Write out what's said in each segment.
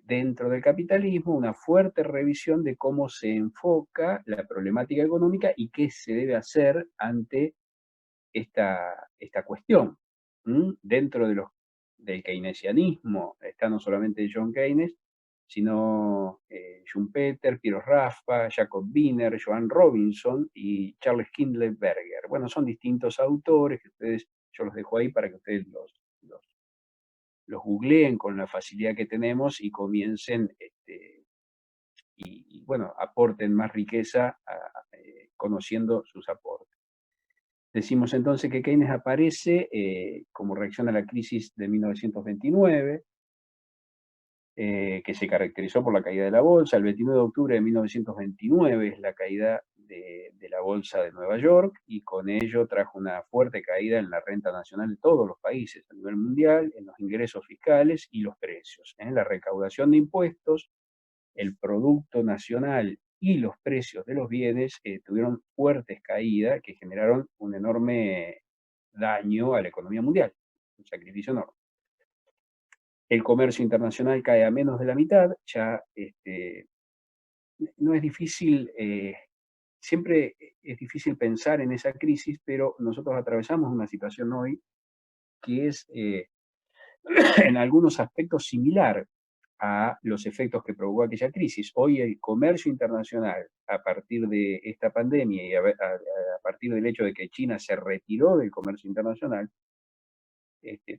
dentro del capitalismo, una fuerte revisión de cómo se enfoca la problemática económica y qué se debe hacer ante esta cuestión. Dentro del keynesianismo está no solamente John Keynes, sino Schumpeter, Piero Raffa, Jacob Wiener, Joan Robinson y Charles Kindleberger. Bueno, son distintos autores que yo los dejo ahí para que ustedes los googleen con la facilidad que tenemos y comiencen bueno, aporten más riqueza conociendo sus aportes. Decimos entonces que Keynes aparece como reacción a la crisis de 1929, que se caracterizó por la caída de la bolsa. El 29 de octubre de 1929 es la caída de la bolsa de Nueva York y con ello trajo una fuerte caída en la renta nacional de todos los países a nivel mundial, en los ingresos fiscales y los precios. La recaudación de impuestos, el Producto Nacional y los precios de los bienes tuvieron fuertes caídas que generaron un enorme daño a la economía mundial, un sacrificio enorme. El comercio internacional cae a menos de la mitad, ya no es difícil, siempre es difícil pensar en esa crisis, pero nosotros atravesamos una situación hoy que es en algunos aspectos similar a los efectos que provocó aquella crisis. Hoy el comercio internacional, a partir de esta pandemia y a partir del hecho de que China se retiró del comercio internacional,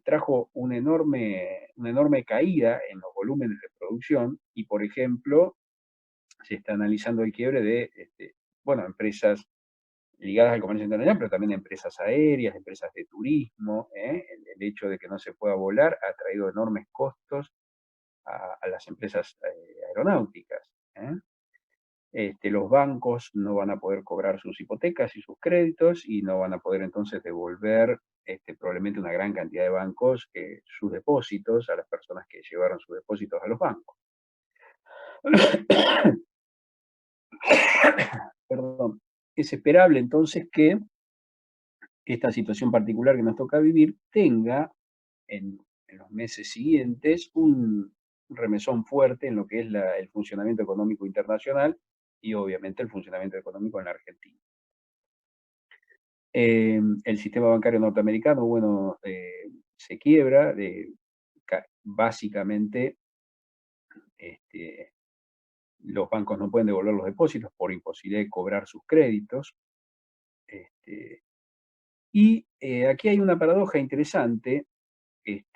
trajo una enorme caída en los volúmenes de producción y, por ejemplo, se está analizando el quiebre de bueno, empresas ligadas al comercio internacional, pero también empresas aéreas, empresas de turismo. El hecho de que no se pueda volar ha traído enormes costos a las empresas aeronáuticas. Los bancos no van a poder cobrar sus hipotecas y sus créditos y no van a poder entonces devolver probablemente una gran cantidad de bancos sus depósitos a las personas que llevaron sus depósitos a los bancos. Perdón. Es esperable entonces que esta situación particular que nos toca vivir tenga en los meses siguientes un remesón fuerte en lo que es el funcionamiento económico internacional y obviamente el funcionamiento económico en la Argentina. El sistema bancario norteamericano, bueno, se quiebra, básicamente los bancos no pueden devolver los depósitos por imposibilidad de cobrar sus créditos. Y aquí hay una paradoja interesante en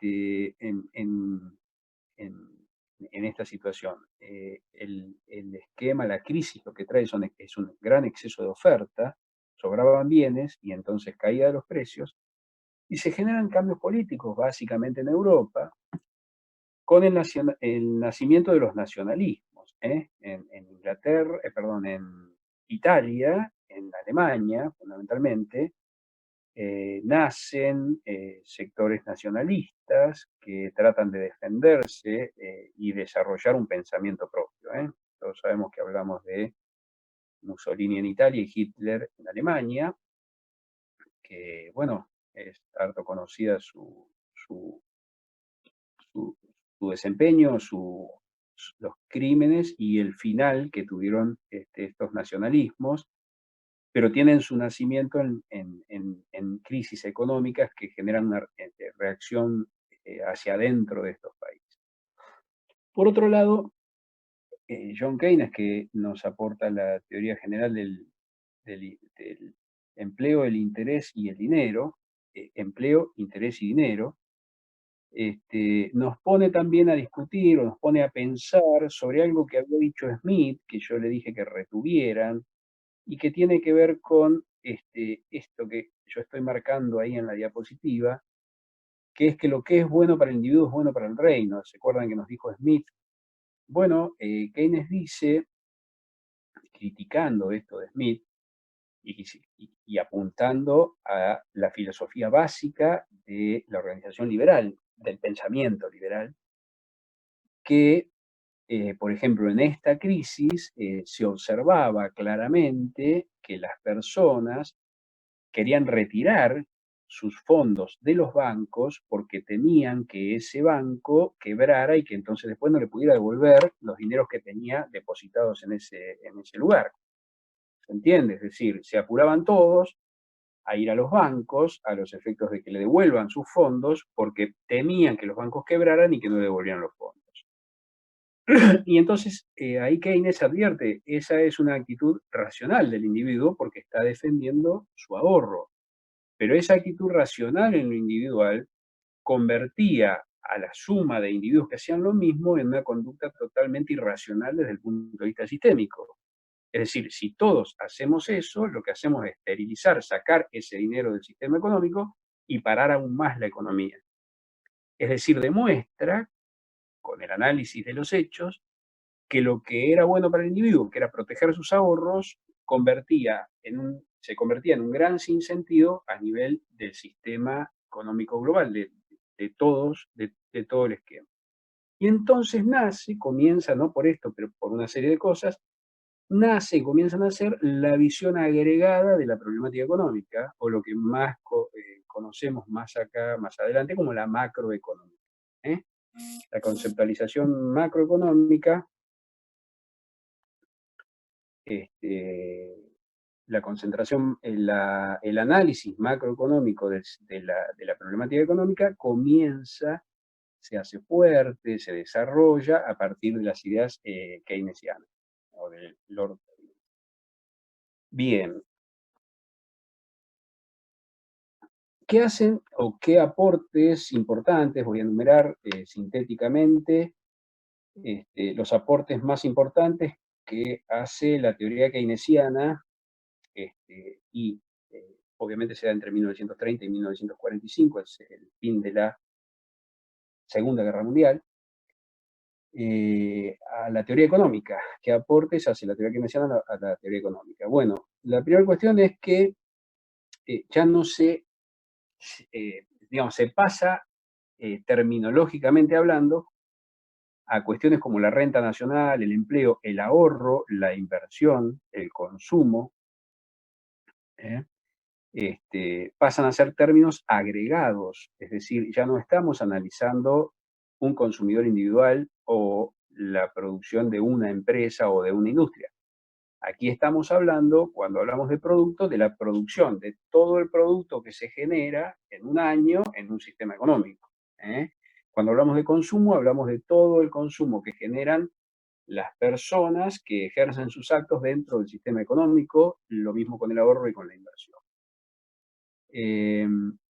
esta situación. El esquema, la crisis, lo que trae es un gran exceso de oferta, sobraban bienes y entonces caída de los precios, y se generan cambios políticos, básicamente en Europa, con el nacimiento de los nacionalismos. En Inglaterra, perdón, en Italia, en Alemania, fundamentalmente, nacen sectores nacionalistas que tratan de defenderse y desarrollar un pensamiento propio. Todos sabemos que hablamos de Mussolini en Italia y Hitler en Alemania, que, bueno, es harto conocida su, su, su desempeño, los crímenes y el final que tuvieron estos nacionalismos, pero tienen su nacimiento en crisis económicas que generan una reacción hacia adentro de estos países. Por otro lado, John Keynes, que nos aporta la teoría general del empleo, el interés y el dinero, empleo, interés y dinero, nos pone también a discutir o nos pone a pensar sobre algo que había dicho Smith, que yo le dije que retuvieran, y que tiene que ver con esto que yo estoy marcando ahí en la diapositiva, que es que lo que es bueno para el individuo es bueno para el reino. ¿Se acuerdan que nos dijo Smith? Bueno, Keynes dice, criticando esto de Smith y apuntando a la filosofía básica de la organización liberal, del pensamiento liberal, que, por ejemplo, en esta crisis se observaba claramente que las personas querían retirar sus fondos de los bancos porque temían que ese banco quebrara y que entonces después no le pudiera devolver los dineros que tenía depositados en ese lugar. ¿Se entiende? Es decir, se apuraban todos a ir a los bancos a los efectos de que le devuelvan sus fondos porque temían que los bancos quebraran y que no devolvieran los fondos. Y entonces ahí Keynes advierte, esa es una actitud racional del individuo porque está defendiendo su ahorro. Pero esa actitud racional en lo individual convertía a la suma de individuos que hacían lo mismo en una conducta totalmente irracional desde el punto de vista sistémico. Es decir, si todos hacemos eso, lo que hacemos es esterilizar, sacar ese dinero del sistema económico y parar aún más la economía. Es decir, demuestra, con el análisis de los hechos, que lo que era bueno para el individuo, que era proteger sus ahorros, se convertía en un gran sinsentido a nivel del sistema económico global, de todo el esquema. Y entonces comienza, no por esto, pero por una serie de cosas, comienzan a nacer la visión agregada de la problemática económica, o lo que más conocemos más acá, más adelante, como la macroeconomía. ¿eh? La conceptualización macroeconómica, este, la concentración, el análisis macroeconómico de la problemática económica se hace fuerte, se desarrolla a partir de las ideas keynesianas, o del Lord Keynes. Bien, ¿qué hacen o qué aportes importantes? Voy a enumerar sintéticamente los aportes más importantes que hace la teoría keynesiana y obviamente se da entre 1930 y 1945, es el fin de la Segunda Guerra Mundial, a la teoría económica. ¿Qué aportes hace la teoría keynesiana a la teoría económica? Bueno, la primera cuestión es que ya no digamos, se pasa terminológicamente hablando a cuestiones como la renta nacional, el empleo, el ahorro, la inversión, el consumo, ¿eh? Pasan a ser términos agregados, es decir, ya no estamos analizando un consumidor individual o la producción de una empresa o de una industria. Aquí estamos hablando, cuando hablamos de producto, de la producción, de todo el producto que se genera en un año en un sistema económico. Cuando hablamos de consumo, hablamos de todo el consumo que generan las personas que ejercen sus actos dentro del sistema económico, lo mismo con el ahorro y con la inversión.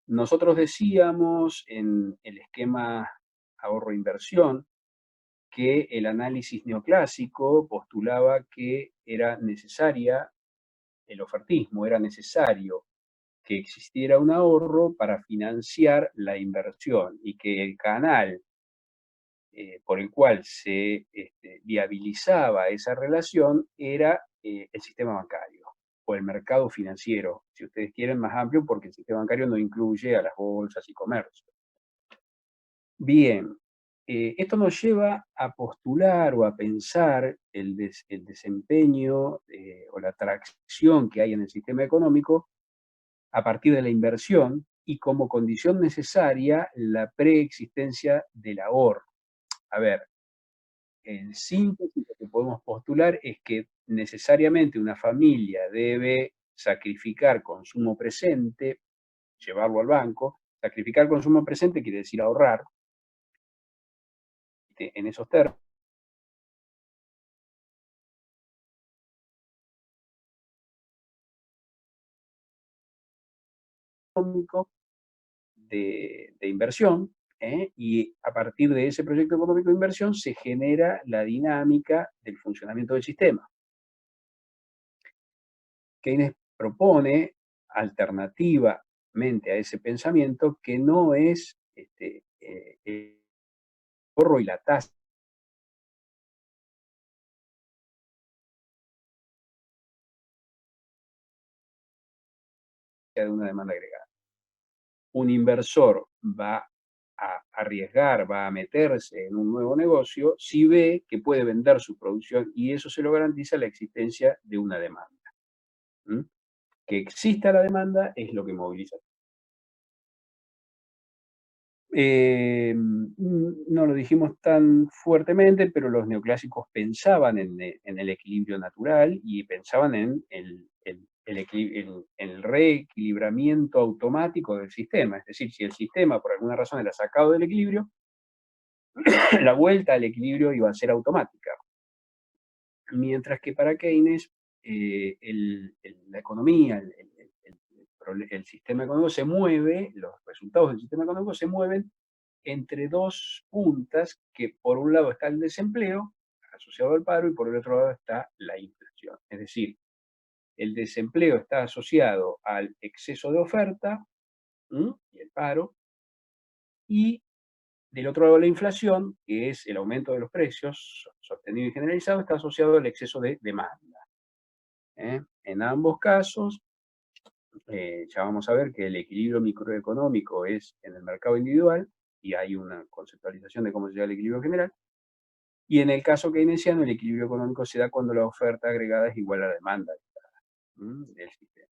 Nosotros decíamos en el esquema ahorro-inversión que el análisis neoclásico postulaba que era necesaria, el ofertismo, era necesario que existiera un ahorro para financiar la inversión y que el canal por el cual se viabilizaba esa relación era el sistema bancario o el mercado financiero, si ustedes quieren más amplio, porque el sistema bancario no incluye a las bolsas y comercio. Bien, esto nos lleva a postular o a pensar el desempeño o la atracción que hay en el sistema económico a partir de la inversión y como condición necesaria la preexistencia del ahorro. A ver, en síntesis, lo que podemos postular es que necesariamente una familia debe sacrificar consumo presente, llevarlo al banco. Sacrificar consumo presente quiere decir ahorrar en esos términos económicos de inversión, y a partir de ese proyecto económico de inversión se genera la dinámica del funcionamiento del sistema. Keynes propone alternativamente a ese pensamiento que no es el ahorro y la tasa de una demanda agregada. Un inversor va a arriesgar, va a meterse en un nuevo negocio si ve que puede vender su producción y eso se lo garantiza la existencia de una demanda. ¿Mm? Que exista la demanda es lo que moviliza. No lo dijimos tan fuertemente, pero los neoclásicos pensaban en el equilibrio natural y pensaban en el reequilibramiento automático del sistema. Es decir, si el sistema por alguna razón era sacado del equilibrio, la vuelta al equilibrio iba a ser automática. Mientras que para Keynes, la economía, el sistema económico se mueve, los resultados del sistema económico se mueven entre dos puntas, que por un lado está el desempleo asociado al paro y por el otro lado está la inflación. Es decir, el desempleo está asociado al exceso de oferta y el paro, y del otro lado la inflación, que es el aumento de los precios sostenido y generalizado, está asociado al exceso de demanda. En ambos casos, ya vamos a ver que el equilibrio microeconómico es en el mercado individual y hay una conceptualización de cómo se llega al equilibrio general. Y en el caso keynesiano, el equilibrio económico se da cuando la oferta agregada es igual a la demanda del sistema.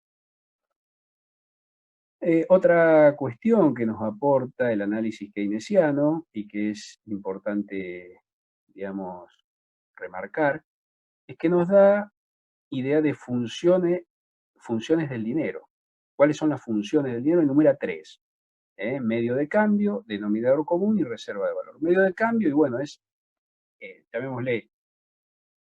Otra cuestión que nos aporta el análisis keynesiano y que es importante, digamos, remarcar, es que nos da idea de funciones del dinero. ¿Cuáles son las funciones del dinero? Enumera tres. Medio de cambio, denominador común y reserva de valor. Medio de cambio, y bueno, llamémosle,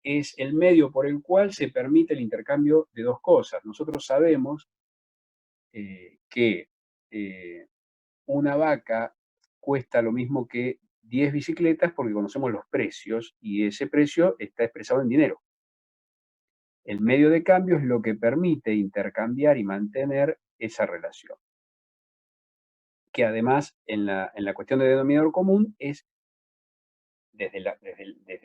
es el medio por el cual se permite el intercambio de dos cosas. Nosotros sabemos que una vaca cuesta lo mismo que 10 bicicletas porque conocemos los precios y ese precio está expresado en dinero. El medio de cambio es lo que permite intercambiar y mantener esa relación. Que además en la cuestión de denominador común es desde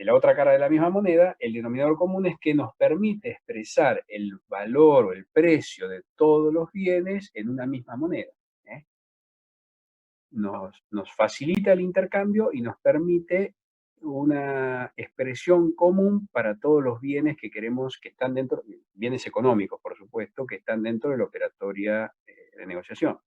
la otra cara de la misma moneda, el denominador común es que nos permite expresar el valor o el precio de todos los bienes en una misma moneda. Nos facilita el intercambio y nos permite una expresión común para todos los bienes que queremos que están dentro, bienes económicos, por supuesto, que están dentro de la operatoria de negociación.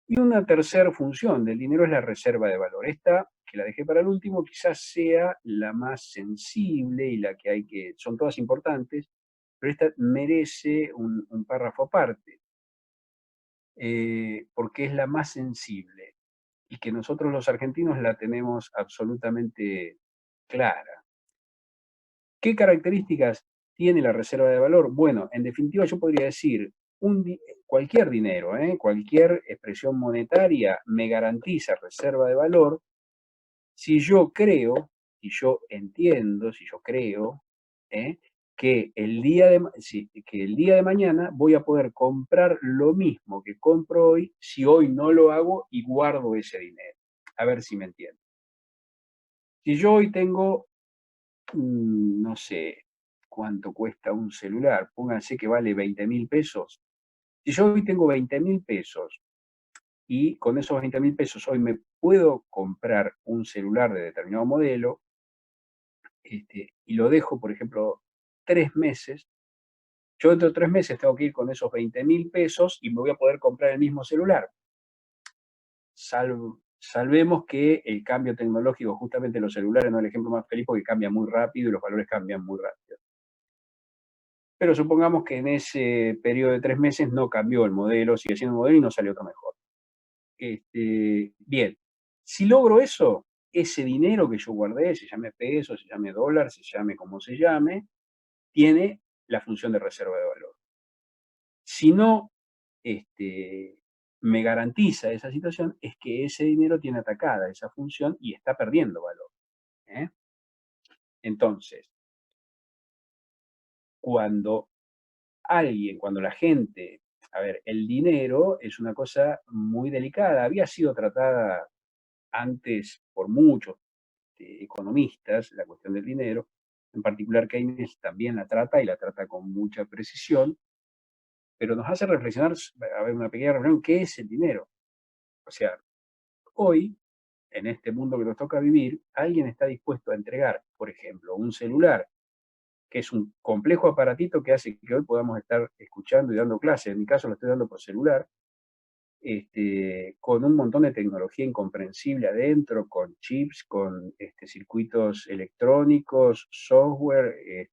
Y una tercera función del dinero es la reserva de valor. Esta, que la dejé para el último, quizás sea la más sensible y la que son todas importantes, pero esta merece un párrafo aparte, porque es la más sensible y que nosotros los argentinos la tenemos absolutamente clara. ¿Qué características tiene la reserva de valor? Bueno, en definitiva yo podría decir, cualquier dinero, cualquier expresión monetaria me garantiza reserva de valor si yo creo, si yo entiendo, si yo creo, que que el día de mañana voy a poder comprar lo mismo que compro hoy si hoy no lo hago y guardo ese dinero. A ver si me entiendo. Si yo hoy tengo, no sé cuánto cuesta un celular, pónganse que vale 20.000 pesos. Si yo hoy tengo 20.000 pesos y con esos 20.000 pesos hoy me puedo comprar un celular de determinado modelo, y lo dejo, por ejemplo, 3 meses, yo dentro de 3 meses tengo que ir con esos 20.000 pesos y me voy a poder comprar el mismo celular. Salvemos que el cambio tecnológico, justamente los celulares, no es el ejemplo más feliz porque cambia muy rápido y los valores cambian muy rápido. Pero supongamos que en ese periodo de 3 meses no cambió el modelo, sigue siendo el modelo y no salió otro mejor. Bien, si logro eso, ese dinero que yo guardé, se llame peso, se llame dólar, se llame como se llame, tiene la función de reserva de valor. Si no me garantiza esa situación, es que ese dinero tiene atacada esa función y está perdiendo valor. Entonces, cuando cuando la gente, a ver, el dinero es una cosa muy delicada, había sido tratada antes por muchos economistas, la cuestión del dinero, en particular Keynes también la trata y la trata con mucha precisión, pero nos hace reflexionar, a ver, una pequeña reflexión, ¿qué es el dinero? O sea, hoy, en este mundo que nos toca vivir, alguien está dispuesto a entregar, por ejemplo, un celular, que es un complejo aparatito que hace que hoy podamos estar escuchando y dando clases, en mi caso lo estoy dando por celular, con un montón de tecnología incomprensible adentro, con chips, con circuitos electrónicos, software,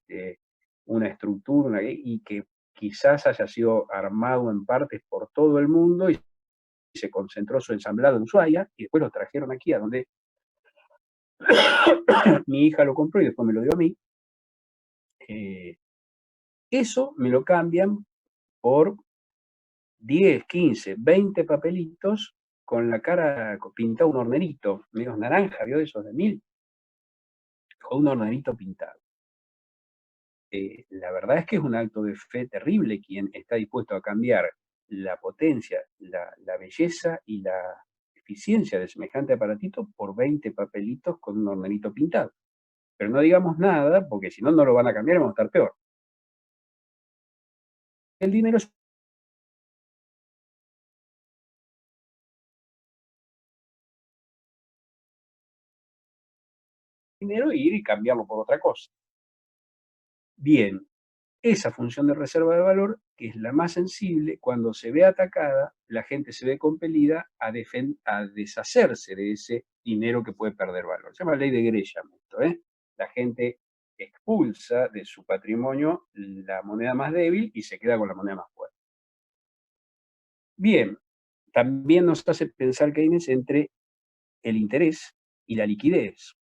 una estructura, y que quizás haya sido armado en partes por todo el mundo y se concentró su ensamblado en Ushuaia y después lo trajeron aquí a donde mi hija lo compró y después me lo dio a mí. Eso me lo cambian por 10, 15, 20 papelitos con la cara pintado un hornerito, medio naranja, ¿vio? De esos de 1000, con un hornerito pintado. La verdad es que es un acto de fe terrible quien está dispuesto a cambiar la potencia, la belleza y la eficiencia de semejante aparatito por 20 papelitos con un hornerito pintado. Pero no digamos nada, porque si no, no lo van a cambiar y vamos a estar peor. El dinero es dinero y ir y cambiarlo por otra cosa. Bien, esa función de reserva de valor, que es la más sensible, cuando se ve atacada, la gente se ve compelida a deshacerse de ese dinero que puede perder valor. Se llama ley de Gresham esto, ¿eh? La gente expulsa de su patrimonio la moneda más débil y se queda con la moneda más fuerte. Bien, también nos hace pensar Keynes entre el interés y la liquidez.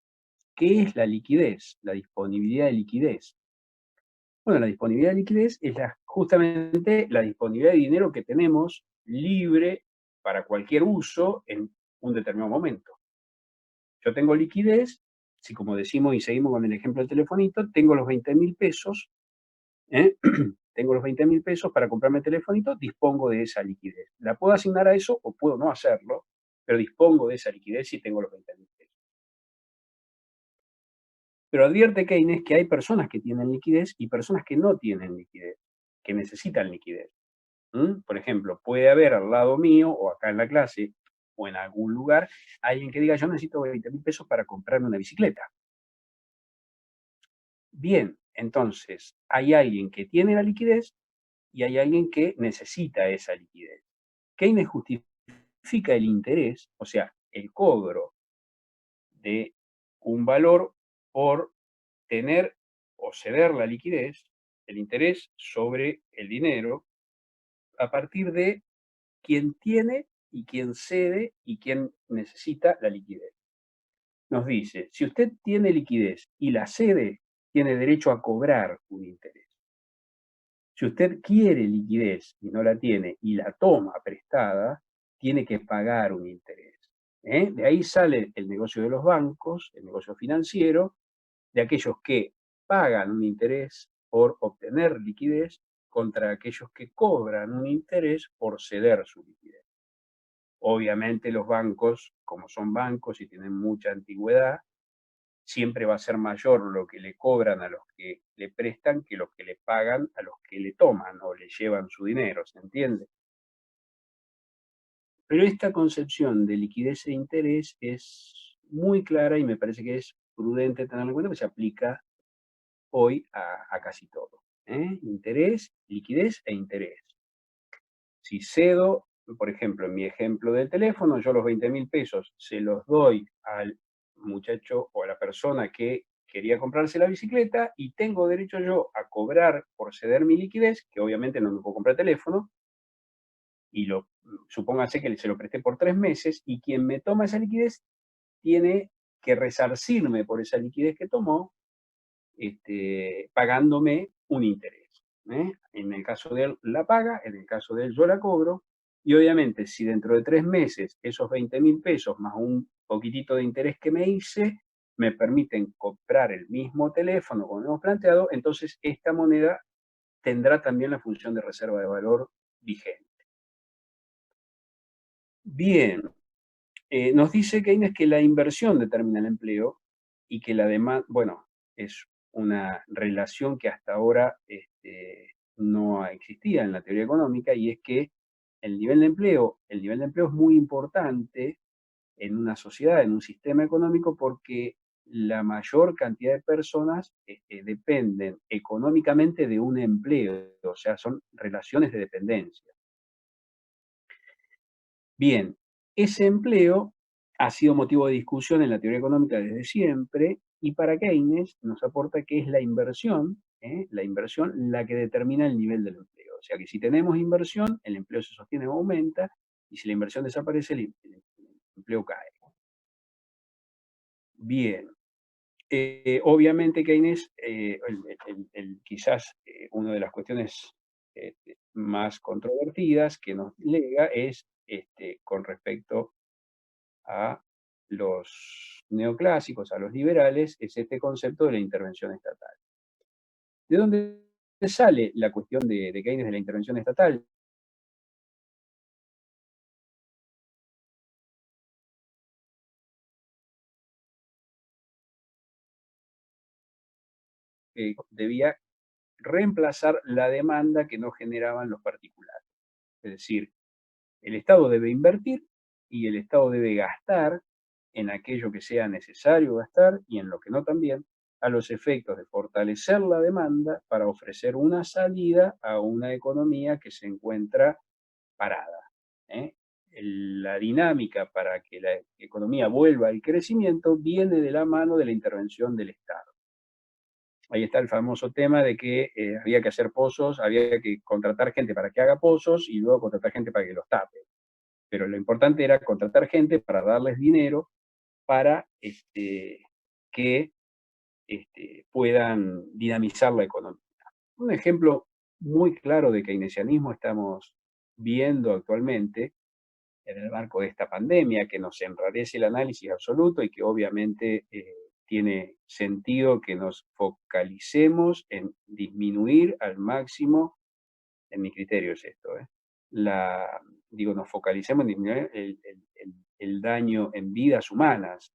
¿Qué es la liquidez? La disponibilidad de liquidez. Bueno, la disponibilidad de liquidez es justamente la disponibilidad de dinero que tenemos libre para cualquier uso en un determinado momento. Yo tengo liquidez, si como decimos y seguimos con el ejemplo del telefonito, tengo los 20.000 pesos, ¿eh? Tengo los 20.000 pesos para comprarme el telefonito, dispongo de esa liquidez. La puedo asignar a eso o puedo no hacerlo, pero dispongo de esa liquidez si tengo los 20.000 pesos. Pero advierte Keynes que hay personas que tienen liquidez y personas que no tienen liquidez, que necesitan liquidez. Por ejemplo, puede haber al lado mío o acá en la clase o en algún lugar alguien que diga yo necesito 20.000 pesos para comprarme una bicicleta. Bien, entonces hay alguien que tiene la liquidez y hay alguien que necesita esa liquidez. Keynes justifica el interés, o sea, el cobro de un valor por tener o ceder la liquidez, el interés sobre el dinero, a partir de quien tiene y quien cede y quien necesita la liquidez. Nos dice, si usted tiene liquidez y la cede, tiene derecho a cobrar un interés. Si usted quiere liquidez y no la tiene y la toma prestada, tiene que pagar un interés. De ahí sale el negocio de los bancos, el negocio financiero, de aquellos que pagan un interés por obtener liquidez contra aquellos que cobran un interés por ceder su liquidez. Obviamente los bancos, como son bancos y tienen mucha antigüedad, siempre va a ser mayor lo que le cobran a los que le prestan que lo que le pagan a los que le toman o le llevan su dinero, ¿se entiende? Pero esta concepción de liquidez e interés es muy clara y me parece que es prudente tenerla en cuenta porque se aplica hoy a casi todo. Interés, liquidez e interés. Si cedo, por ejemplo, en mi ejemplo del teléfono, yo los 20.000 pesos se los doy al muchacho o a la persona que quería comprarse la bicicleta y tengo derecho yo a cobrar por ceder mi liquidez, que obviamente no me puedo comprar teléfono, y supóngase que se lo presté por 3 meses y quien me toma esa liquidez tiene que resarcirme por esa liquidez que tomó, pagándome un interés. En el caso de él la paga, en el caso de él yo la cobro, y obviamente si dentro de 3 meses esos 20.000 pesos más un poquitito de interés que me hice, me permiten comprar el mismo teléfono como hemos planteado, entonces esta moneda tendrá también la función de reserva de valor vigente. Bien, nos dice Keynes que la inversión determina el empleo y que la demanda, bueno, es una relación que hasta ahora no existía en la teoría económica, y es que el nivel de empleo es muy importante en una sociedad, en un sistema económico, porque la mayor cantidad de personas dependen económicamente de un empleo, o sea, son relaciones de dependencia. Bien, ese empleo ha sido motivo de discusión en la teoría económica desde siempre y para Keynes nos aporta que es la inversión, la que determina el nivel del empleo. O sea que si tenemos inversión, el empleo se sostiene o aumenta y si la inversión desaparece, el empleo cae. Bien, obviamente Keynes, quizás una de las cuestiones más controvertidas que nos lega es con respecto a los neoclásicos, a los liberales, es este concepto de la intervención estatal. ¿De dónde sale la cuestión de Keynes de la intervención estatal? Debía reemplazar la demanda que no generaban los particulares. Es decir, el Estado debe invertir y el Estado debe gastar en aquello que sea necesario gastar y en lo que no también, a los efectos de fortalecer la demanda para ofrecer una salida a una economía que se encuentra parada. ¿eh? La dinámica para que la economía vuelva al crecimiento viene de la mano de la intervención del Estado. Ahí está el famoso tema de que había que hacer pozos, había que contratar gente para que haga pozos y luego contratar gente para que los tape. Pero lo importante era contratar gente para darles dinero para que puedan dinamizar la economía. Un ejemplo muy claro de keynesianismo estamos viendo actualmente en el marco de esta pandemia, que nos enrarece el análisis absoluto y que obviamente tiene sentido que nos focalicemos en disminuir al máximo, en mi criterio es esto, la, digo, nos focalicemos en disminuir el daño en vidas humanas.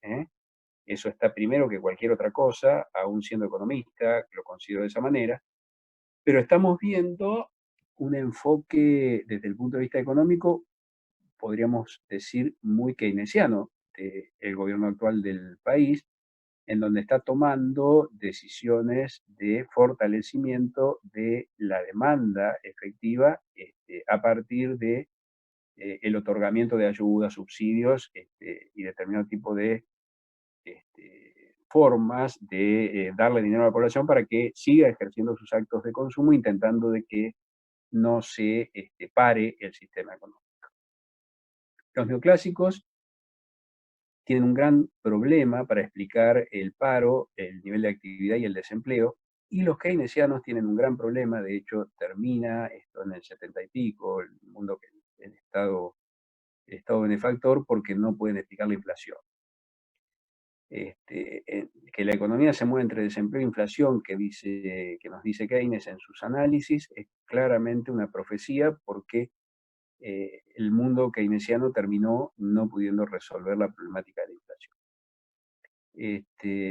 Eso está primero que cualquier otra cosa, aún siendo economista, lo considero de esa manera, pero estamos viendo un enfoque desde el punto de vista económico, podríamos decir, muy keynesiano del gobierno actual del país, en donde está tomando decisiones de fortalecimiento de la demanda efectiva a partir de el otorgamiento de ayudas, subsidios y determinado tipo de formas de darle dinero a la población para que siga ejerciendo sus actos de consumo, intentando de que no se pare el sistema económico. Los neoclásicos tienen un gran problema para explicar el paro, el nivel de actividad y el desempleo, y los keynesianos tienen un gran problema, de hecho termina esto en el 70 y pico, el mundo, el estado benefactor, porque no pueden explicar la inflación. Que la economía se mueve entre desempleo e inflación, que nos dice Keynes en sus análisis, es claramente una profecía porque el mundo keynesiano terminó no pudiendo resolver la problemática de la inflación.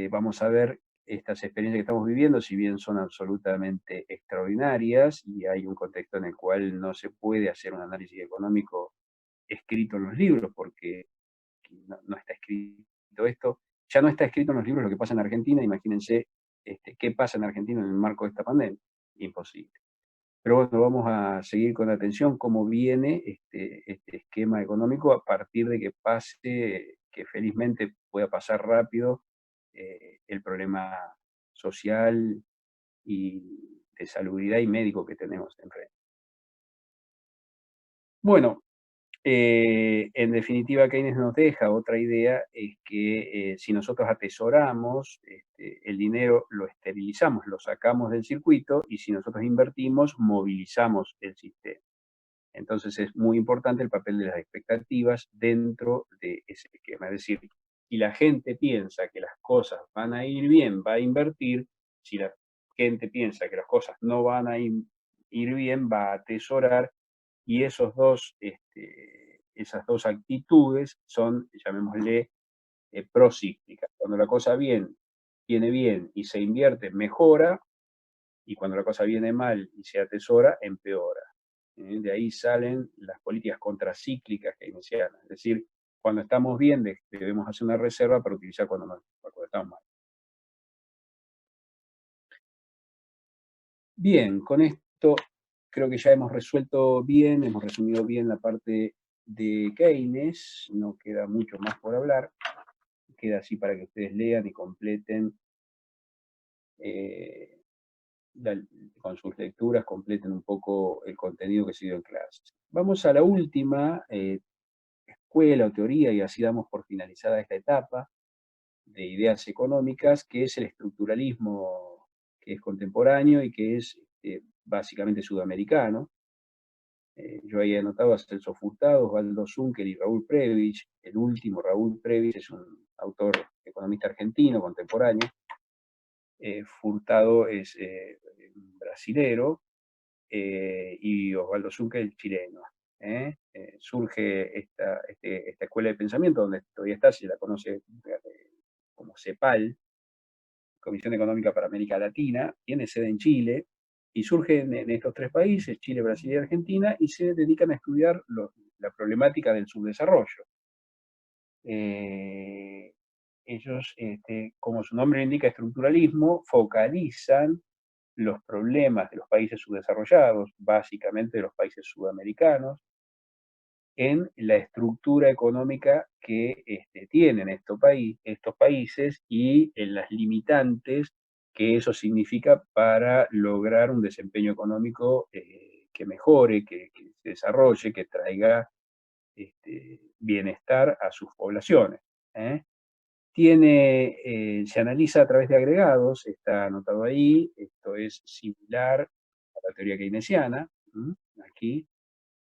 Vamos a ver estas experiencias que estamos viviendo, si bien son absolutamente extraordinarias y hay un contexto en el cual no se puede hacer un análisis económico escrito en los libros, porque no está escrito esto, ya no está escrito en los libros lo que pasa en Argentina, imagínense qué pasa en Argentina en el marco de esta pandemia, imposible. Pero bueno, vamos a seguir con atención cómo viene este esquema económico a partir de que pase, que felizmente pueda pasar rápido el problema social y de salubridad y médico que tenemos enfrente. Bueno, en definitiva, Keynes nos deja otra idea, es que si nosotros atesoramos el dinero, lo esterilizamos, lo sacamos del circuito y si nosotros invertimos, movilizamos el sistema. Entonces es muy importante el papel de las expectativas dentro de ese esquema. Es decir, si la gente piensa que las cosas van a ir bien, va a invertir. Si la gente piensa que las cosas no van a ir bien, va a atesorar. Y esas dos actitudes son, llamémosle, procíclicas. Cuando la cosa viene bien y se invierte, mejora, y cuando la cosa viene mal y se atesora, empeora. De ahí salen las políticas contracíclicas keynesianas. Es decir, cuando estamos bien, debemos hacer una reserva para utilizar cuando estamos mal. Bien, con esto creo que ya hemos resuelto bien, hemos resumido bien la parte de Keynes, no queda mucho más por hablar, queda así para que ustedes lean y completen con sus lecturas, completen un poco el contenido que se dio en clases. Vamos a la última escuela o teoría, y así damos por finalizada esta etapa de ideas económicas, que es el estructuralismo, que es contemporáneo y que es básicamente sudamericano. Yo ahí he anotado a Celso Furtado, Osvaldo Zunker y Raúl Prebisch. El último, Raúl Prebisch, es un autor economista argentino contemporáneo. Furtado es brasilero y Osvaldo Zunker el chileno. Surge esta escuela de pensamiento, donde todavía está, se la conoce como CEPAL, Comisión Económica para América Latina, tiene sede en Chile, y surge en estos tres países, Chile, Brasil y Argentina, y se dedican a estudiar la problemática del subdesarrollo. Ellos, como su nombre indica, estructuralismo, focalizan los problemas de los países subdesarrollados, básicamente de los países sudamericanos, en la estructura económica que tienen estos países y en las limitantes que eso significa para lograr un desempeño económico que mejore, que se desarrolle, que traiga bienestar a sus poblaciones. Se analiza a través de agregados, está anotado ahí, esto es similar a la teoría keynesiana, aquí.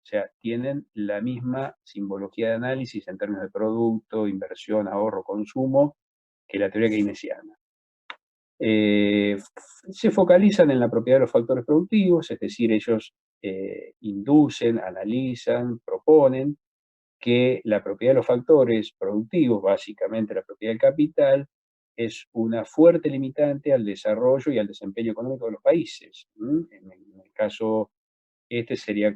O sea, tienen la misma simbología de análisis en términos de producto, inversión, ahorro, consumo, que la teoría keynesiana. Se focalizan en la propiedad de los factores productivos, es decir, ellos inducen, analizan, proponen que la propiedad de los factores productivos, básicamente la propiedad del capital, es una fuerte limitante al desarrollo y al desempeño económico de los países. En el caso sería,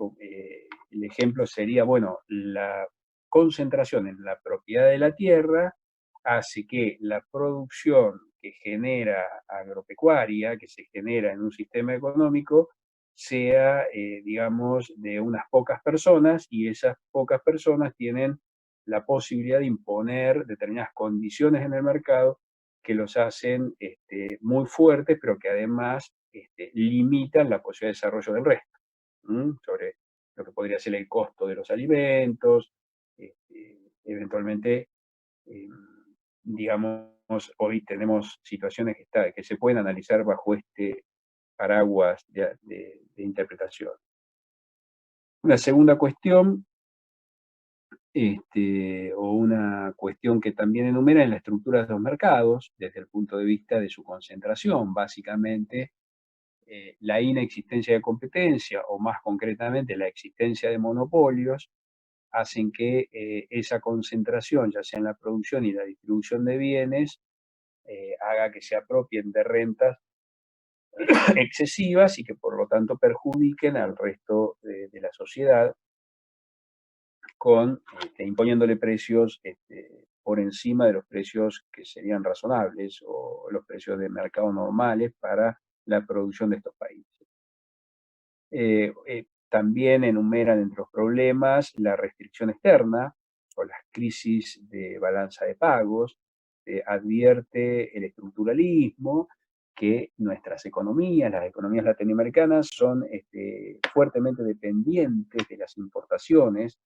el ejemplo sería, bueno, la concentración en la propiedad de la tierra hace que la producción que genera agropecuaria, que se genera en un sistema económico, sea, digamos, de unas pocas personas, y esas pocas personas tienen la posibilidad de imponer determinadas condiciones en el mercado que los hacen muy fuertes, pero que además limitan la posibilidad de desarrollo del resto. Sobre lo que podría ser el costo de los alimentos, eventualmente, digamos, hoy tenemos situaciones que se pueden analizar bajo este paraguas de interpretación. Una segunda cuestión, o una cuestión que también enumera en la estructura de los mercados, desde el punto de vista de su concentración, básicamente, la inexistencia de competencia, o más concretamente la existencia de monopolios, hacen que esa concentración, ya sea en la producción y la distribución de bienes, haga que se apropien de rentas excesivas y que por lo tanto perjudiquen al resto de la sociedad, imponiéndole precios por encima de los precios que serían razonables o los precios de mercado normales para la producción de estos países. También enumeran entre los problemas la restricción externa o las crisis de balanza de pagos. Advierte el estructuralismo que nuestras economías, las economías latinoamericanas, son fuertemente dependientes de las importaciones,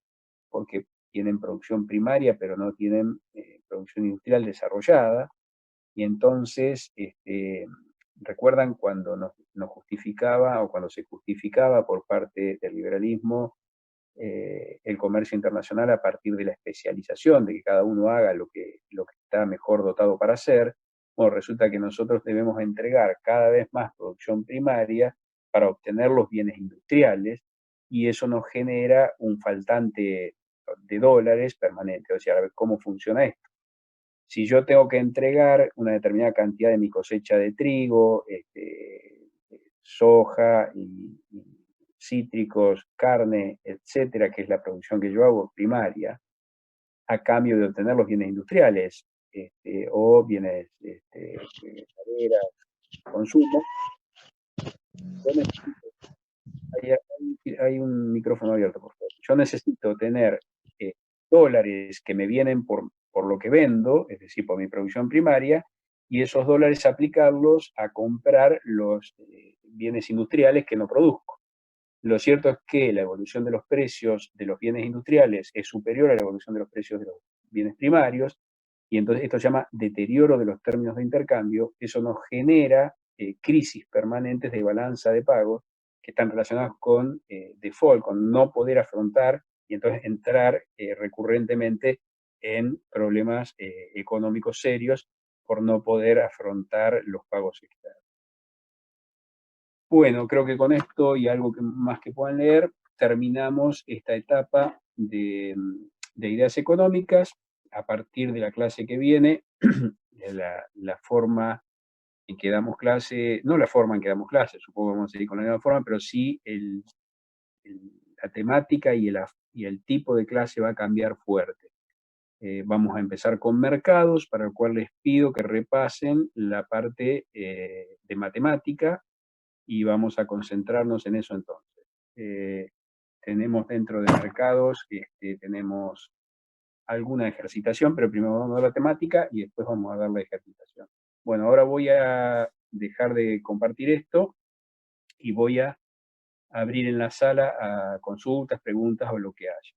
porque tienen producción primaria, pero no tienen producción industrial desarrollada, y entonces recuerdan cuando nos justificaba, o cuando se justificaba por parte del liberalismo el comercio internacional a partir de la especialización, de que cada uno haga lo que está mejor dotado para hacer. Bueno, resulta que nosotros debemos entregar cada vez más producción primaria para obtener los bienes industriales, y eso nos genera un faltante de dólares permanente. O sea, a ver cómo funciona esto. Si yo tengo que entregar una determinada cantidad de mi cosecha de trigo, soja y cítricos, carne, etcétera, que es la producción que yo hago primaria, a cambio de obtener los bienes industriales o bienes de madera, consumo, hay un micrófono abierto, por favor. Yo necesito tener dólares que me vienen por lo que vendo, es decir, por mi producción primaria, y esos dólares aplicarlos a comprar los bienes industriales que no produzco. Lo cierto es que la evolución de los precios de los bienes industriales es superior a la evolución de los precios de los bienes primarios, y entonces esto se llama deterioro de los términos de intercambio. Eso nos genera crisis permanentes de balanza de pagos que están relacionadas con default, con no poder afrontar y entonces entrar recurrentemente en problemas económicos serios por no poder afrontar los pagos externos. Bueno, creo que con esto y algo más que puedan leer, terminamos esta etapa de ideas económicas. A partir de la clase que viene, la forma en que damos clase, no la forma en que damos clase, supongo que vamos a seguir con la misma forma, pero sí la temática y el tipo de clase va a cambiar fuerte. Vamos a empezar con mercados, para el cual les pido que repasen la parte de matemática y vamos a concentrarnos en eso entonces. Tenemos dentro de mercados, tenemos alguna ejercitación, pero primero vamos a dar la temática y después vamos a dar la ejercitación. Bueno, ahora voy a dejar de compartir esto y voy a abrir en la sala a consultas, preguntas o lo que haya.